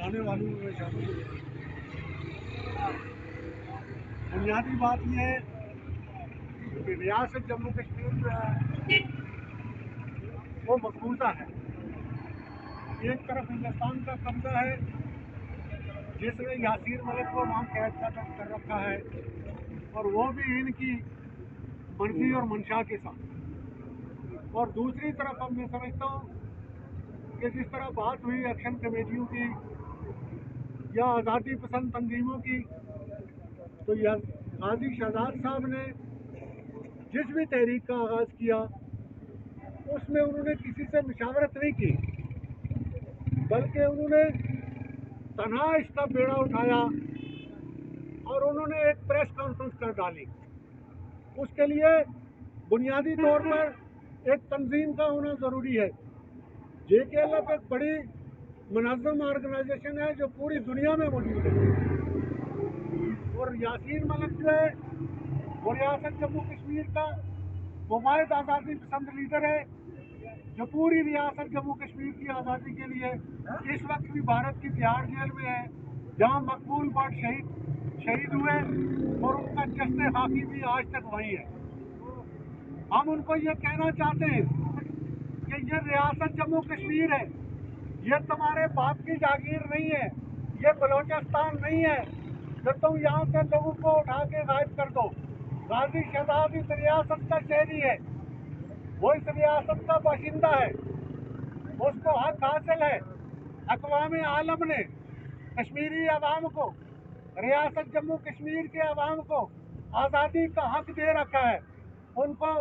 आने वालों में शामिल हुए। बुनियादी बात यह है कि रियासत जम्मू कश्मीर जो है वो मकबूजा है। एक तरफ हिंदुस्तान का कब्जा है जिसने यासीर मलिक को वहाँ कैद कर रखा है, और वो भी इनकी मर्जी और मंशा के साथ। और दूसरी तरफ अब मैं समझता हूँ कि जिस तरह बात हुई एक्शन कमेटियों की या आज़ादी पसंद तंजीमों की, तो गाजी शहजाद साहब ने जिस भी तहरीक का आगाज़ किया उसमें उन्होंने किसी से मशावरत नहीं की, बल्कि उन्होंने तन्हा इसका बेड़ा उठाया और उन्होंने एक प्रेस कॉन्फ्रेंस कर डाली। उसके लिए बुनियादी तौर पर एक तंजीम का होना ज़रूरी है। JKLF एक बड़ी मुनज़्ज़म ऑर्गेनाइजेशन है जो पूरी दुनिया में मौजूद है, और यासीर मलिक जो है वो रियासत जम्मू कश्मीर का मुबाइद आज़ादी पसंद लीडर है जो पूरी रियासत जम्मू कश्मीर की आज़ादी के लिए इस वक्त भी भारत की तिहाड़ जेल में है, जहाँ मकबूल भट्ट शहीद हुए और उनका जश्न खाकी भी आज तक वहीं है। हम उनको ये कहना चाहते हैं कि ये रियासत जम्मू कश्मीर है, ये तुम्हारे बाप की जागीर नहीं है, ये बलोचिस्तान नहीं है जो तुम यहाँ से लोगों को उठा के गायब कर दो। गाजी शहजाद इस रियासत का शहरी है, वो इस रियासत का बाशिंदा है, उसको हक हासिल है। अक़वाम आलम ने कश्मीरी अवाम को, रियासत जम्मू कश्मीर के अवाम को आज़ादी का हक दे रखा है। उनको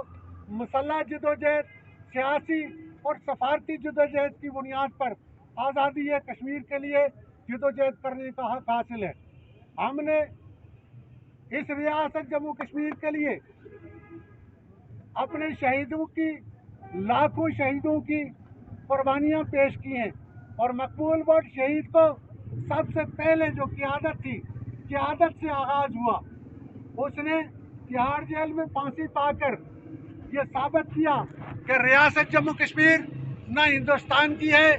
मुसल्लह जदोजहद, सियासी और सफारती जदोजहद की बुनियाद पर आज़ादी कश्मीर के लिए जदोजहद करने का हक हासिल है। हमने इस रियासत जम्मू कश्मीर के लिए अपने शहीदों की, लाखों शहीदों की कुर्बानियाँ पेश की हैं, और मकबूल भट्ट शहीद को सबसे पहले जो क़यादत थी, क़यादत से आगाज़ हुआ। उसने तिहाड़ जेल में फांसी पाकर ये साबित किया कि रियासत जम्मू कश्मीर न हिंदुस्तान की है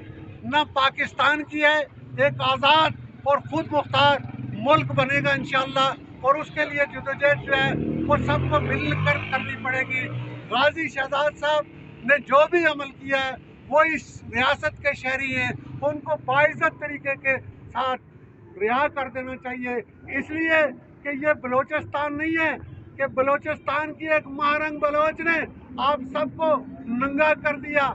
न पाकिस्तान की है, एक आज़ाद और खुद मुख्तार मुल्क बनेगा इंशाअल्लाह, और उसके लिए जदोजहद जो है वो सबको मिलकर करनी पड़ेगी। गाजी शहजाद साहब ने जो भी अमल किया है वो इस रियासत के शहरी हैं, उनको बाइज़्ज़त तरीके के साथ रिहा कर देना चाहिए, इसलिए कि ये बलोचिस्तान नहीं है कि बलोचिस्तान की एक महारंग बलोच ने आप सबको नंगा कर दिया।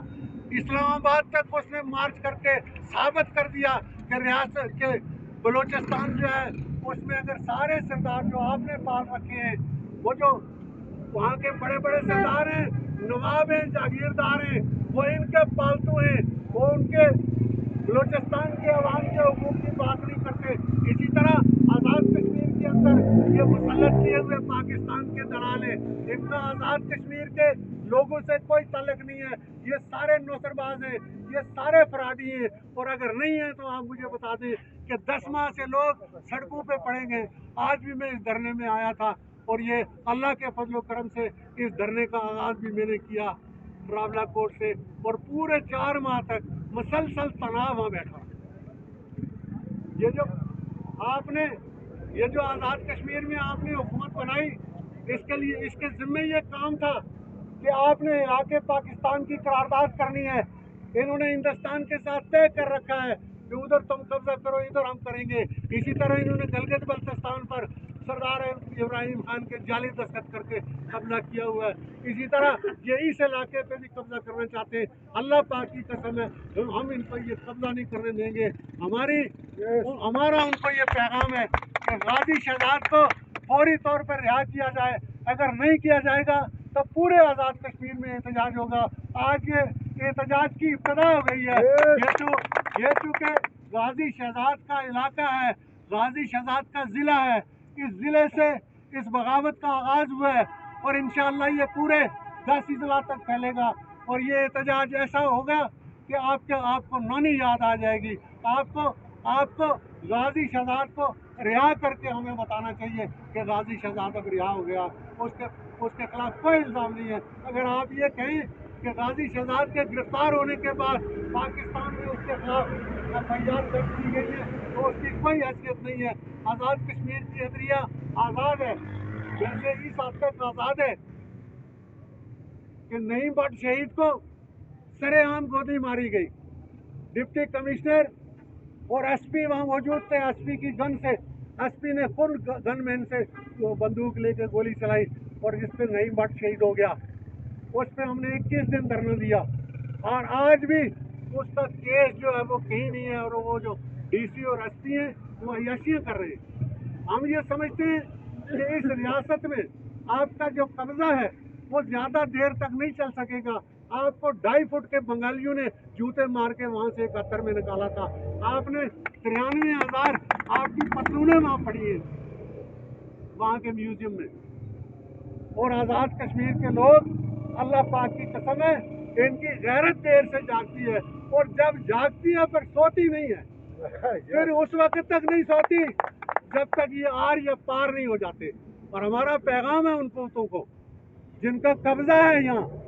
इस्लामाबाद तक उसने मार्च करके साबित कर दिया कि रियासत के बलोचिस्तान जो है उसमें अगर सारे सरदार जो आपने पाल रखे हैं, वो जो वहाँ के बड़े बड़े सरदार हैं, नवाब हैं, जागीरदार हैं, वो इनके पालतू हैं, वो उनके बलोचिस्तान के अवाम के हुकूक की बात नहीं करते। इसी तरह आज़ाद कश्मीर के अंदर ये मुसल्लत किए हुए पाकिस्तान के दलाल हैं, इनका आज़ाद कश्मीर के लोगों से कोई ताल्लुक नहीं है, ये सारे नौसरबाज हैं, ये सारे फराडी हैं। और अगर नहीं है तो आप मुझे बता दें कि 10 माह से लोग सड़कों पे पड़ेंगे। आज भी मैं इस धरने में आया था, और ये अल्लाह के फजल करम से इस धरने का आगाज़ भी मैंने किया ट्रावला कोर्ट से, और पूरे 4 माह तक मुसलसल तनाव वहाँ बैठा। ये जो आज़ाद कश्मीर में आपने हुकूमत बनाई, इसके लिए इसके ज़िम्मे ये काम था कि आपने आके पाकिस्तान की करारदाद करनी है। इन्होंने हिंदुस्तान के साथ तय कर रखा है कि उधर तुम कब्जा करो, इधर हम करेंगे। इसी तरह इन्होंने गलगित बल्तिस्तान पर सरदार इब्राहिम खान के जाली दस्तखत करके कब्जा किया हुआ है। इसी तरह ये इस इलाके पे भी कब्जा करना चाहते हैं। अल्लाह पाक की कसम है, हम इन पर ये कब्जा नहीं करने देंगे। हमारा उनको ये पैगाम है कि गाजी शहजाद को फौरी तौर पर रिहा किया जाए। अगर नहीं किया जाएगा तो पूरे आज़ाद कश्मीर में एहतजाज होगा। आज ये एहतजाज की इब्तदा हो गई है। ये चूँकि गाजी शहजाद का इलाका है, गाजी शहजाद का ज़िला है, इस ज़िले से इस बगावत का आगाज़ हुआ है, और इंशाअल्लाह ये पूरे 10 अजला तक फैलेगा। और ये एहतजाज ऐसा होगा कि आपको नौनी याद आ जाएगी। आपको गाजी शहजाद को रिहा करके हमें बताना चाहिए कि गाजी शहजाद अब रिहा हो गया, उसके खिलाफ कोई इल्ज़ाम नहीं है। अगर आप ये कहें कि गाजी शहजाद के गिरफ्तार होने के बाद पाकिस्तान में उसके खिलाफ FIR दर्ज की गई है तो उसकी कोई हैसियत नहीं है। आज़ाद कश्मीर की अदलिया आज़ाद है, जैसे इस हद तक आज़ाद है कि नईम भट्ट शहीद को सरेआम गोली मारी गई। डिप्टी कमिश्नर और एसपी वहाँ मौजूद थे। एसपी की गन से, एसपी ने फुल गनमैन से बंदूक लेकर गोली चलाई और जिस पे नईम भट्ट शहीद हो गया, उस पे हमने 21 दिन धरना दिया और आज भी उसका केस जो है वो कहीं नहीं है। और वो जो डीसी और एसपी हैं वो अय्याशियाँ कर रहे हैं। हम ये समझते हैं कि इस रियासत में आपका जो कब्जा है वो ज़्यादा देर तक नहीं चल सकेगा। आपको 2.5 फुट के बंगालियों ने जूते मार के वहाँ से 71 में निकाला था। आपने 93,000 आपकी पतलूनें वहाँ पड़ी हैं वहाँ के म्यूजियम में। और आज़ाद कश्मीर के लोग, अल्लाह पाक की कसम है, इनकी गैरत देर से जागती है और जब जागती है पर सोती नहीं है। फिर उस वक्त तक नहीं सोती जब तक ये आर या पार नहीं हो जाते। और हमारा पैगाम है उन पुतों को जिनका कब्जा है यहाँ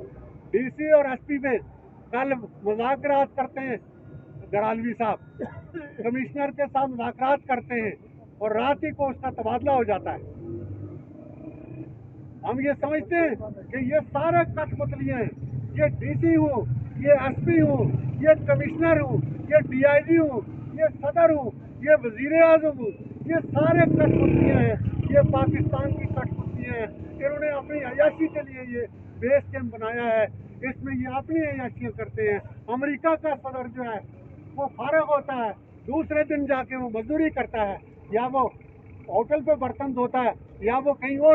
डीसी और एसपी पे। कल मुज़ाकरात करते हैं गरालवी साहब, कमिश्नर के साथ मुज़ाकरात करते हैं और रात ही को उसका तबादला हो जाता है। हम ये समझते हैं कि ये सारे कठपुतलियाँ हैं, ये डीसी हूँ, ये एसपी हूँ, ये कमिश्नर हूँ, ये डीआईजी हूँ, ये सदर हूँ, ये वजीर आज़म हूँ, ये सारे कठपुतलियाँ हैं। ये पाकिस्तान की कठपुतलियाँ हैं। इन्होंने अपनी अय्याशी के लिए ये बेस कैंप बनाया है, इसमें ये अपनी अय्याशियाँ करते हैं। अमेरिका का सदर जो है वो फारग होता है, दूसरे दिन जाके वो मजदूरी करता है, या वो होटल पे बर्तन धोता है, या वो कहीं और